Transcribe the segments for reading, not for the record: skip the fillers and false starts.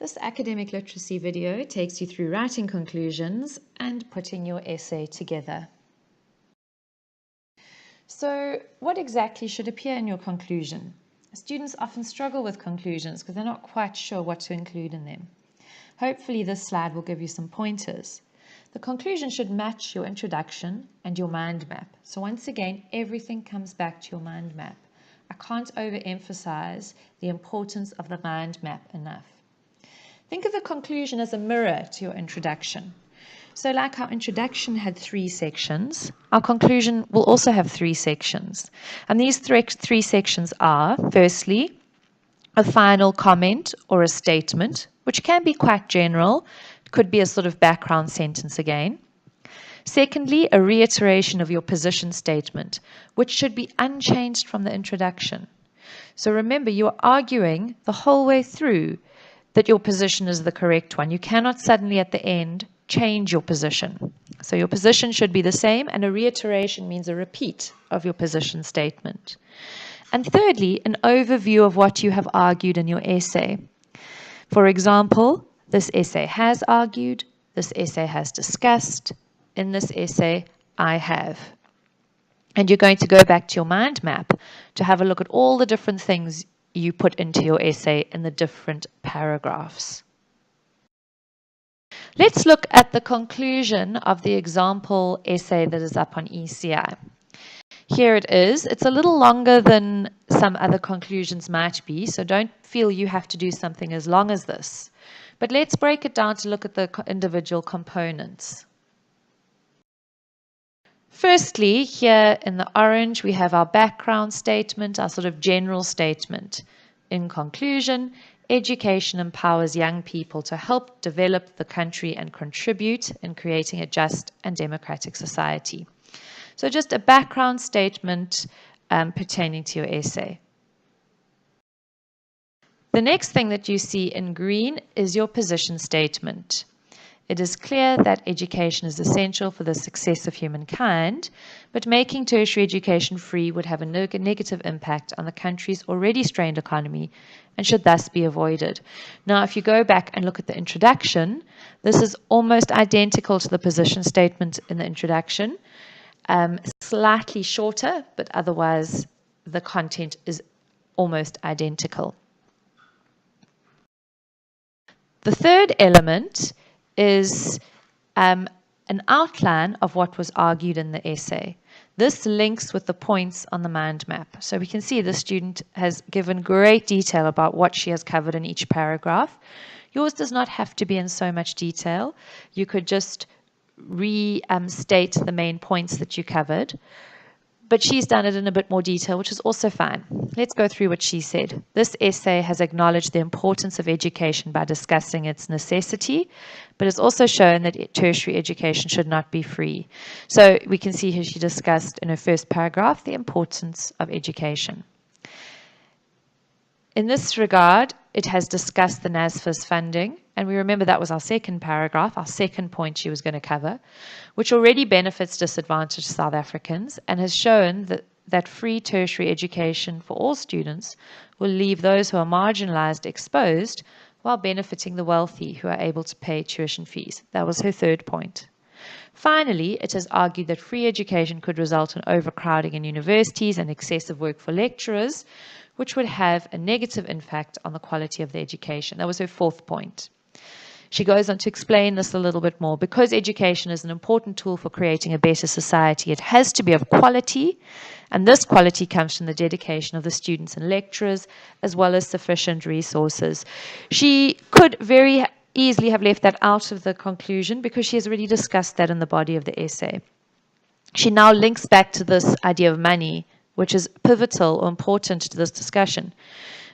This academic literacy video takes you through writing conclusions and putting your essay together. So, what exactly should appear in your conclusion? Students often struggle with conclusions because they're not quite sure what to include in them. Hopefully this slide will give you some pointers. The conclusion should match your introduction and your mind map. So once again, everything comes back to your mind map. I can't overemphasize the importance of the mind map enough. Think of the conclusion as a mirror to your introduction. So like our introduction had 3 sections, our conclusion will also have 3 sections. And these 3 sections are, firstly, a final comment or a statement, which can be quite general, could be a sort of background sentence again. Secondly, a reiteration of your position statement, which should be unchanged from the introduction. So remember, you're arguing the whole way through that your position is the correct one. You cannot suddenly at the end change your position. So your position should be the same, and a reiteration means a repeat of your position statement. And thirdly, an overview of what you have argued in your essay. For example, this essay has argued, this essay has discussed, in this essay I have. And you're going to go back to your mind map to have a look at all the different things you put into your essay in the different paragraphs. Let's look at the conclusion of the example essay that is up on ECI. Here it is. It's a little longer than some other conclusions might be, so don't feel you have to do something as long as this. But let's break it down to look at the individual components. Firstly, here in the orange, we have our background statement, our sort of general statement. In conclusion, education empowers young people to help develop the country and contribute in creating a just and democratic society. So just a background statement pertaining to your essay. The next thing that you see in green is your position statement. It is clear that education is essential for the success of humankind, but making tertiary education free would have a negative impact on the country's already strained economy and should thus be avoided. Now, if you go back and look at the introduction, this is almost identical to the position statement in the introduction, slightly shorter, but otherwise the content is almost identical. The third element is an outline of what was argued in the essay. This links with the points on the mind map. So we can see the student has given great detail about what she has covered in each paragraph. Yours does not have to be in so much detail. You could just restate the main points that you covered. But she's done it in a bit more detail, which is also fine. Let's go through what she said. This essay has acknowledged the importance of education by discussing its necessity, but has also shown that tertiary education should not be free. So we can see here she discussed in her first paragraph the importance of education. In this regard, it has discussed the NSFAS funding, and we remember that was our second paragraph, our second point she was going to cover, which already benefits disadvantaged South Africans and has shown that free tertiary education for all students will leave those who are marginalized exposed while benefiting the wealthy who are able to pay tuition fees. That was her third point. Finally, it has argued that free education could result in overcrowding in universities and excessive work for lecturers, which would have a negative impact on the quality of the education. That was her fourth point. She goes on to explain this a little bit more. Because education is an important tool for creating a better society, it has to be of quality, and this quality comes from the dedication of the students and lecturers, as well as sufficient resources. She could very easily have left that out of the conclusion because she has already discussed that in the body of the essay. She now links back to this idea of money, which is pivotal or important to this discussion.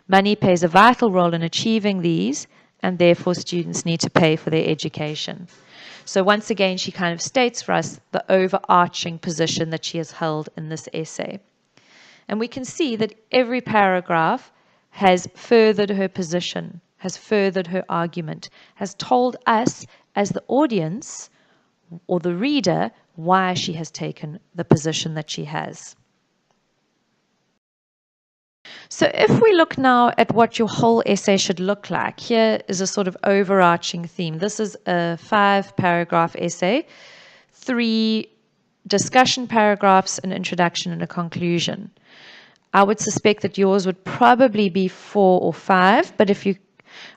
Money plays a vital role in achieving these, and therefore students need to pay for their education. So once again, she kind of states for us the overarching position that she has held in this essay. And we can see that every paragraph has furthered her position, has furthered her argument, has told us as the audience or the reader why she has taken the position that she has. So if we look now at what your whole essay should look like, here is a sort of overarching theme. This is a 5-paragraph essay, 3 discussion paragraphs, an introduction and a conclusion. I would suspect that yours would probably be 4 or 5, but if you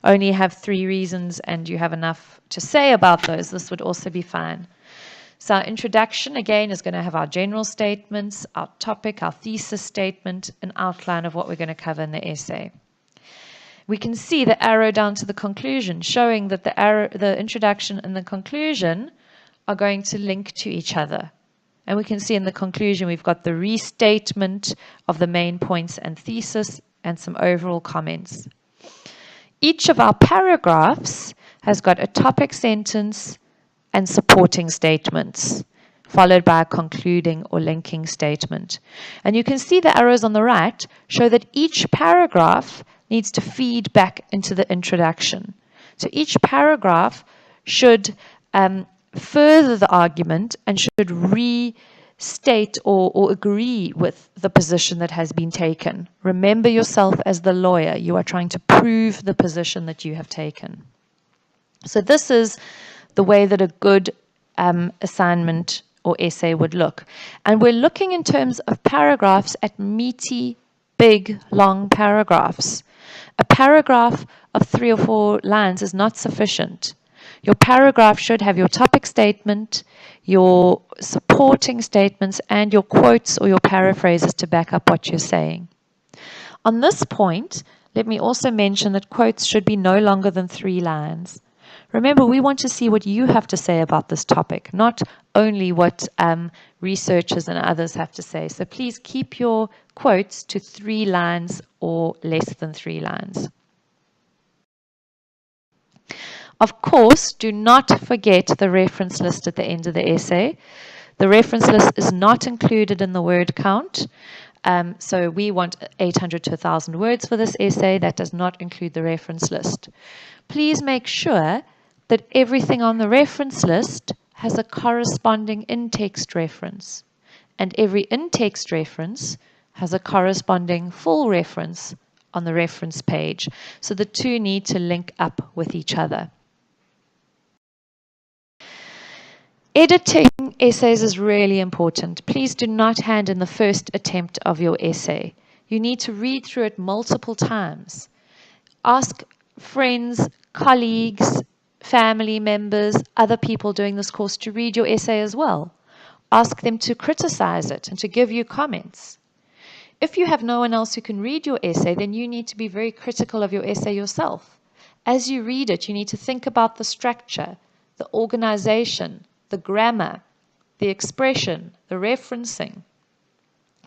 only have 3 reasons and you have enough to say about those, this would also be fine. So our introduction, again, is going to have our general statements, our topic, our thesis statement, an outline of what we're going to cover in the essay. We can see the arrow down to the conclusion, showing that the introduction and the conclusion are going to link to each other. And we can see in the conclusion we've got the restatement of the main points and thesis and some overall comments. Each of our paragraphs has got a topic sentence and supporting statements, followed by a concluding or linking statement. And you can see the arrows on the right show that each paragraph needs to feed back into the introduction. So each paragraph should further the argument and should restate or agree with the position that has been taken. Remember yourself as the lawyer. You are trying to prove the position that you have taken. So this is the way that a good assignment or essay would look. And we're looking in terms of paragraphs at meaty, big, long paragraphs. A paragraph of 3 or 4 lines is not sufficient. Your paragraph should have your topic statement, your supporting statements, and your quotes or your paraphrases to back up what you're saying. On this point, let me also mention that quotes should be no longer than 3 lines. Remember, we want to see what you have to say about this topic, not only what researchers and others have to say. So please keep your quotes to 3 lines or less than 3 lines. Of course, do not forget the reference list at the end of the essay. The reference list is not included in the word count. So we want 800 to 1,000 words for this essay. That does not include the reference list. Please make sure that everything on the reference list has a corresponding in-text reference. And every in-text reference has a corresponding full reference on the reference page. So the two need to link up with each other. Editing essays is really important. Please do not hand in the first attempt of your essay. You need to read through it multiple times. Ask friends, colleagues, family members, other people doing this course to read your essay as well. Ask them to criticize it and to give you comments. If you have no one else who can read your essay, then you need to be very critical of your essay yourself. As you read it, you need to think about the structure, the organization, the grammar, the expression, the referencing.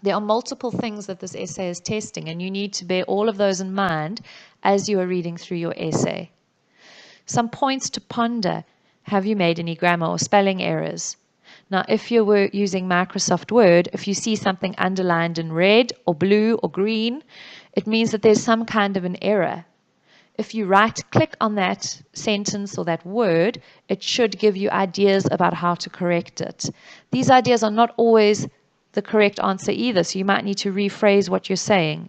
There are multiple things that this essay is testing, and you need to bear all of those in mind as you are reading through your essay. Some points to ponder. Have you made any grammar or spelling errors? Now, if you were using Microsoft Word, if you see something underlined in red or blue or green, it means that there's some kind of an error. If you right-click on that sentence or that word, it should give you ideas about how to correct it. These ideas are not always the correct answer either, so you might need to rephrase what you're saying.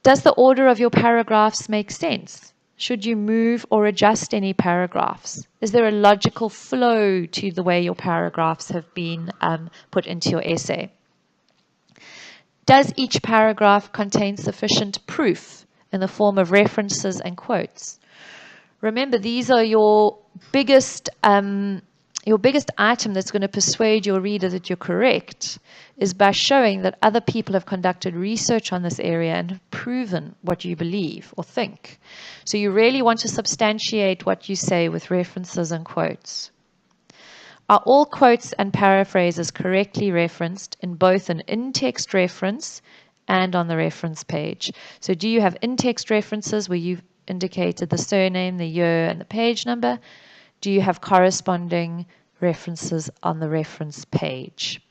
Does the order of your paragraphs make sense? Should you move or adjust any paragraphs? Is there a logical flow to the way your paragraphs have been put into your essay? Does each paragraph contain sufficient proof in the form of references and quotes? Remember, these are your biggest item that's going to persuade your reader that you're correct is by showing that other people have conducted research on this area and have proven what you believe or think. So you really want to substantiate what you say with references and quotes. Are all quotes and paraphrases correctly referenced in both an in-text reference and on the reference page? So do you have in-text references where you've indicated the surname, the year, and the page number? Do you have corresponding references on the reference page?